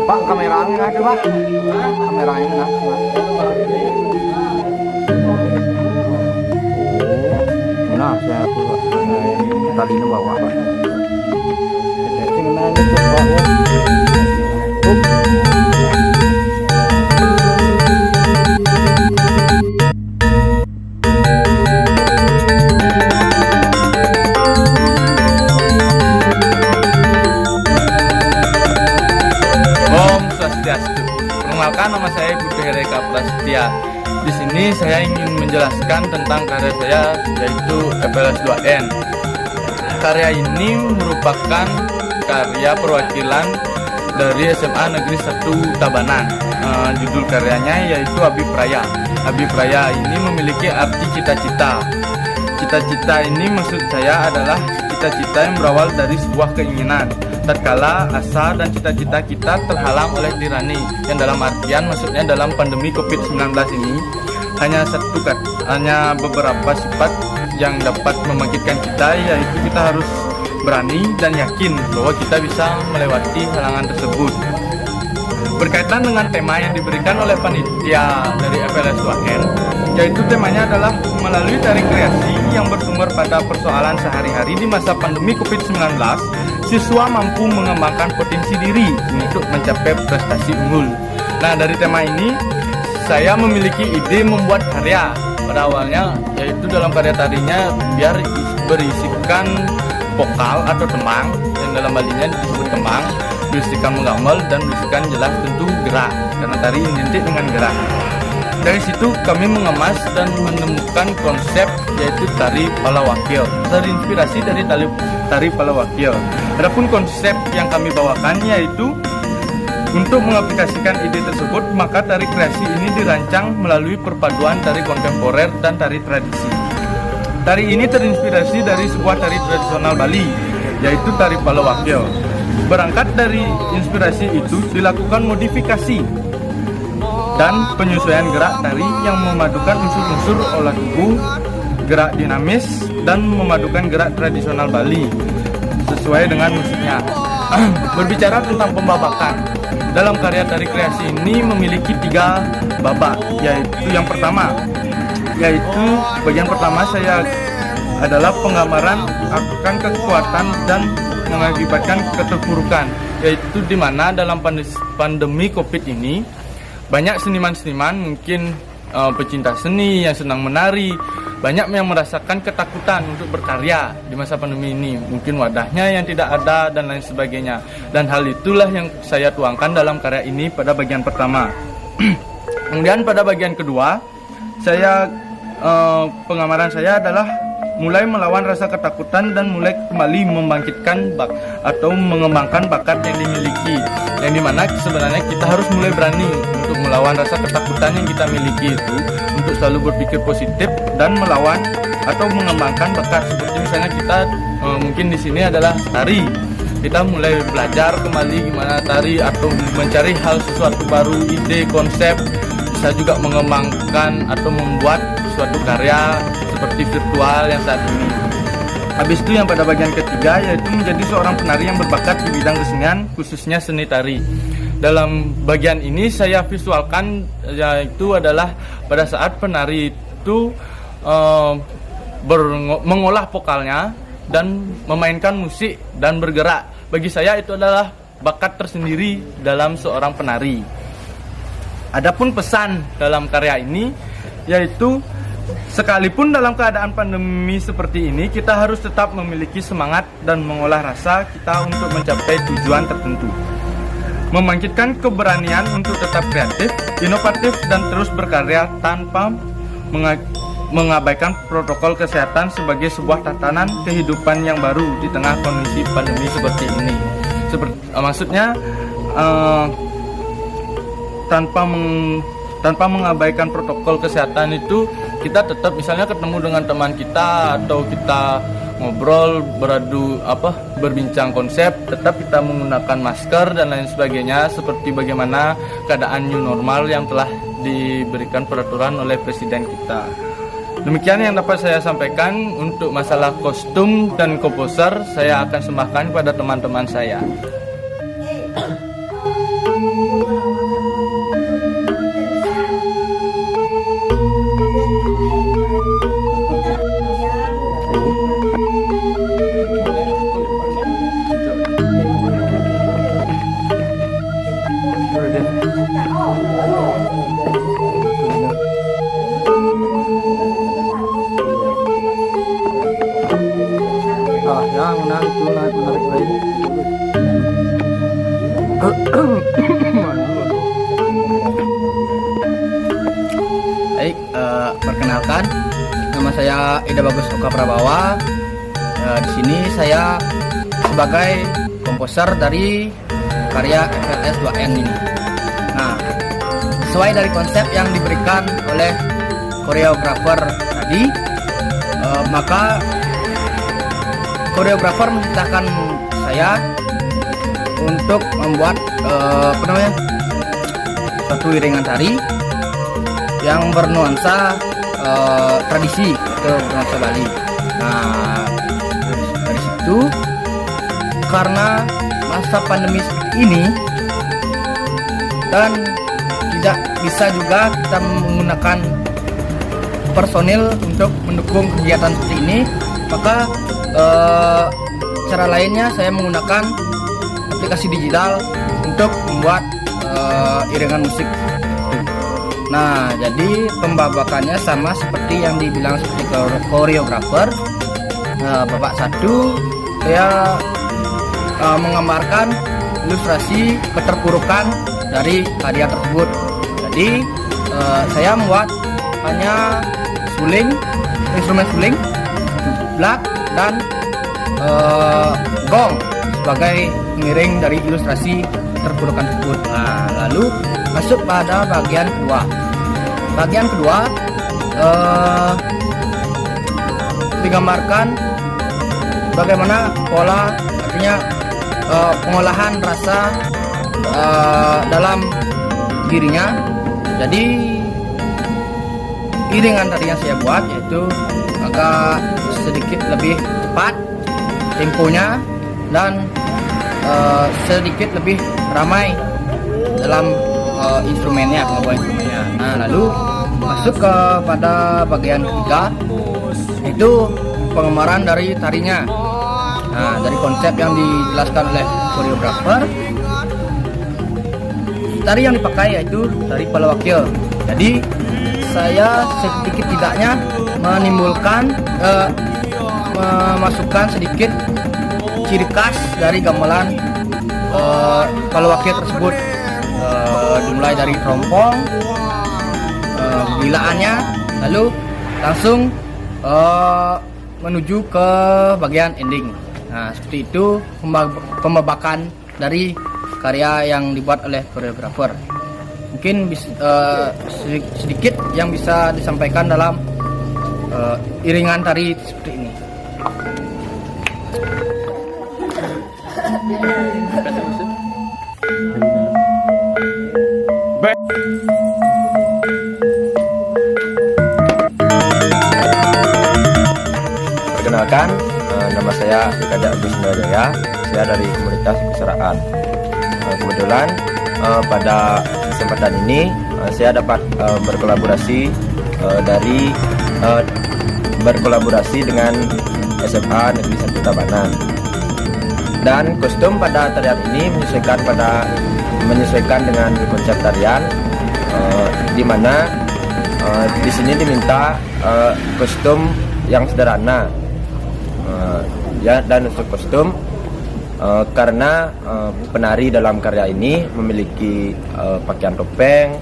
Pak, kameranya nggak ada, Pak. Kameranya nggak ada. Nah, saya tadi ini bawa, Pak. Perkenalkan, nama saya Budi Hereka Prasetya. Di sini saya ingin menjelaskan tentang karya saya, yaitu FLS 2N. Karya ini merupakan karya perwakilan dari SMA Negeri 1 Tabanan. Judul karyanya yaitu Abi Praya. Abi Praya ini memiliki arti cita-cita. Cita-cita ini maksud saya adalah cita-cita yang berawal dari sebuah keinginan. Tatkala asa dan cita-cita kita terhalang oleh tirani, yang dalam artian maksudnya dalam pandemi COVID-19 ini hanya beberapa sifat yang dapat membangkitkan kita, yaitu kita harus berani dan yakin bahwa kita bisa melewati halangan tersebut. Berkaitan dengan tema yang diberikan oleh panitia dari FLS 2N, yaitu temanya adalah melalui tarik kreasi yang bersumber pada persoalan sehari-hari di masa pandemi COVID-19, siswa mampu mengembangkan potensi diri untuk mencapai prestasi unggul. Nah, dari tema ini saya memiliki ide membuat karya. Pada awalnya yaitu dalam karya tarinya biar berisikan vokal atau temang, yang dalam hal ini disebut temang, berisikan menggamal dan berisikan jelas tentu gerak, karena tari identik dengan gerak. Dari situ kami mengemas dan menemukan konsep yaitu tari palawakil, terinspirasi dari tari palawakil. Adapun konsep yang kami bawakan yaitu untuk mengaplikasikan ide tersebut, maka tari kreasi ini dirancang melalui perpaduan tari kontemporer dan tari tradisi. Tari ini terinspirasi dari sebuah tari tradisional Bali, yaitu tari palawakil. Berangkat dari inspirasi itu dilakukan modifikasi dan penyesuaian gerak tari yang memadukan unsur-unsur olah tubuh, gerak dinamis, dan memadukan gerak tradisional Bali sesuai dengan musiknya. Berbicara tentang pembabakan, dalam karya tari kreasi ini memiliki 3 babak, yaitu yang pertama, yaitu bagian pertama saya adalah penggambaran akan kekuatan dan mengakibatkan keterpurukan, yaitu di mana dalam pandemi COVID ini banyak seniman-seniman, mungkin pecinta seni yang senang menari, banyak yang merasakan ketakutan untuk berkarya di masa pandemi ini, mungkin wadahnya yang tidak ada dan lain sebagainya. Dan hal itulah yang saya tuangkan dalam karya ini pada bagian pertama. Kemudian pada bagian kedua, penggambaran saya adalah mulai melawan rasa ketakutan dan mulai kembali membangkitkan atau mengembangkan bakat yang dimiliki, yang dimana sebenarnya kita harus mulai berani untuk melawan rasa ketakutan yang kita miliki itu, untuk selalu berpikir positif dan melawan atau mengembangkan bakat. Seperti misalnya kita mungkin di sini adalah tari, kita mulai belajar kembali gimana tari atau mencari hal sesuatu baru, ide, konsep, bisa juga mengembangkan atau membuat suatu karya seperti virtual yang saat ini. Habis itu yang pada bagian ketiga yaitu menjadi seorang penari yang berbakat di bidang kesenian, khususnya seni tari. Dalam bagian ini saya visualkan yaitu adalah pada saat penari itu mengolah vokalnya dan memainkan musik dan bergerak. Bagi saya itu adalah bakat tersendiri dalam seorang penari. Adapun pesan dalam karya ini yaitu sekalipun dalam keadaan pandemi seperti ini, kita harus tetap memiliki semangat dan mengolah rasa kita untuk mencapai tujuan tertentu. Membangkitkan keberanian untuk tetap kreatif, inovatif, dan terus berkarya tanpa mengabaikan protokol kesehatan sebagai sebuah tatanan kehidupan yang baru di tengah kondisi pandemi seperti ini. Maksudnya tanpa mengabaikan protokol kesehatan itu, kita tetap misalnya ketemu dengan teman kita atau kita ngobrol, berbincang konsep, tetap kita menggunakan masker dan lain sebagainya, seperti bagaimana keadaan new normal yang telah diberikan peraturan oleh presiden kita. Demikian yang dapat saya sampaikan untuk masalah kostum dan komposer. Saya akan sembahkan kepada teman-teman saya. Yang menarik itu menarik lain. Baik, perkenalkan, nama saya Ida Bagus Oka Prabawa. Di sini saya sebagai komposer dari karya FLS 2N ini. Nah, sesuai dari konsep yang diberikan oleh koreografer tadi, maka koreografer menciptakan saya untuk membuat satu iringan tari yang bernuansa tradisi atau bernuansa Bali. Nah, dari situ, karena masa pandemi seperti ini dan tidak bisa juga kita menggunakan personil untuk mendukung kegiatan seperti ini, maka cara lainnya saya menggunakan aplikasi digital untuk membuat iringan musik. Nah, jadi pembabakannya sama seperti yang dibilang seperti koreografer. Babak satu, saya menggambarkan ilustrasi keterpurukan dari karya tersebut. Jadi saya membuat hanya suling, instrumen suling, blak, dan gong sebagai pengiring dari ilustrasi terpurukan tersebut. Nah, lalu masuk pada bagian kedua. Bagian kedua digambarkan bagaimana pola, artinya pengolahan rasa dalam dirinya. Jadi iringan tadi yang saya buat yaitu agak sedikit lebih cepat temponya dan sedikit lebih ramai dalam instrumennya, pengobatan instrumennya. Nah, lalu masuk pada bagian ketiga, itu pengembaraan dari tarinya. Nah, dari konsep yang dijelaskan oleh koreografer, tari yang dipakai yaitu tari palawakil. Jadi saya sedikit tidaknya menimbulkan memasukkan sedikit ciri khas dari gamelan palawakil tersebut, dimulai dari trompong, bilaannya, lalu langsung menuju ke bagian ending. Nah, seperti itu pembabakan dari karya yang dibuat oleh koreografer. Mungkin sedikit yang bisa disampaikan dalam iringan tari seperti ini. Perkenalkan, nama saya Kadek Agus Jaya. Saya dari komunitas Kusaraan. Kebetulan pada kesempatan ini saya dapat berkolaborasi dengan SMA Negeri 1 Tabanan. Dan kostum pada tarian ini menyesuaikan dengan konsep tarian, di mana di sini diminta kostum yang sederhana, dan untuk kostum karena penari dalam karya ini memiliki pakaian topeng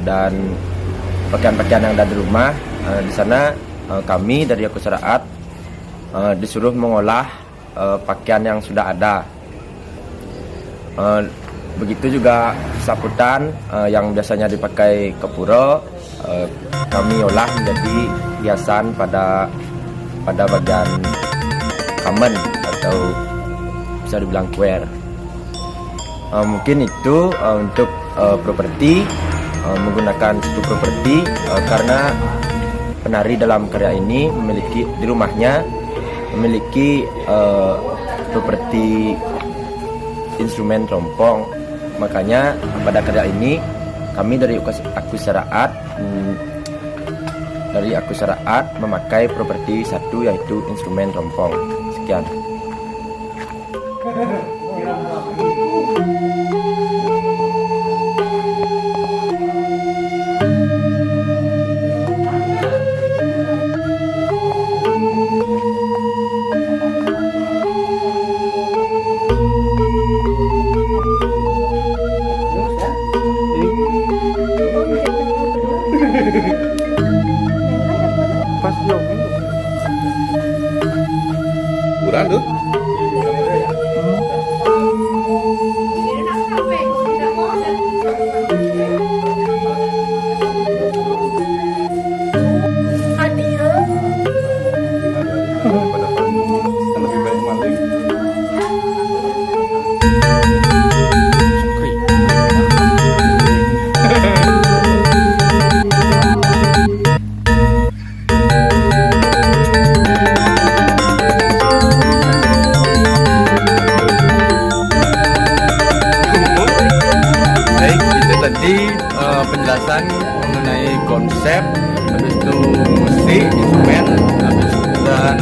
dan pakaian-pakaian yang ada di rumah. Di sana kami dari Kusaraat disuruh mengolah pakaian yang sudah ada. Begitu juga saputan yang biasanya dipakai ke pura, kami olah menjadi hiasan pada bagian kamen atau bisa dibilang kuer. Mungkin itu untuk properti, menggunakan situ properti karena penari dalam karya ini di rumahnya memiliki properti instrumen trompong. Makanya pada karya ini kami dari Kusaraat memakai properti satu, yaitu instrumen trompong. Sekian. Pas jogging kurang tuh. Lebih baik maling. Tadi penjelasan mengenai konsep, habis itu musik, instrumen, dan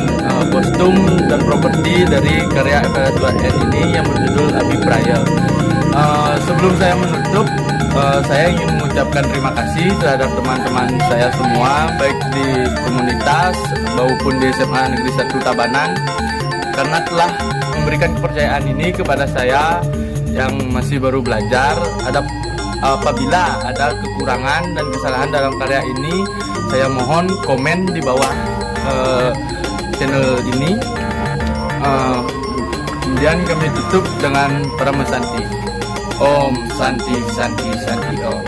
kostum dan properti dari karya FL2N ini yang berjudul Abipraya. Sebelum saya menutup, saya ingin mengucapkan terima kasih terhadap teman-teman saya semua, baik di komunitas maupun di SMA Negeri 1 Tabanan, karena telah memberikan kepercayaan ini kepada saya yang masih baru belajar. Apabila ada kekurangan dan kesalahan dalam karya ini, saya mohon komen di bawah channel ini. Kemudian kami tutup dengan Parama Santi. Om Santi Santi Santi Om.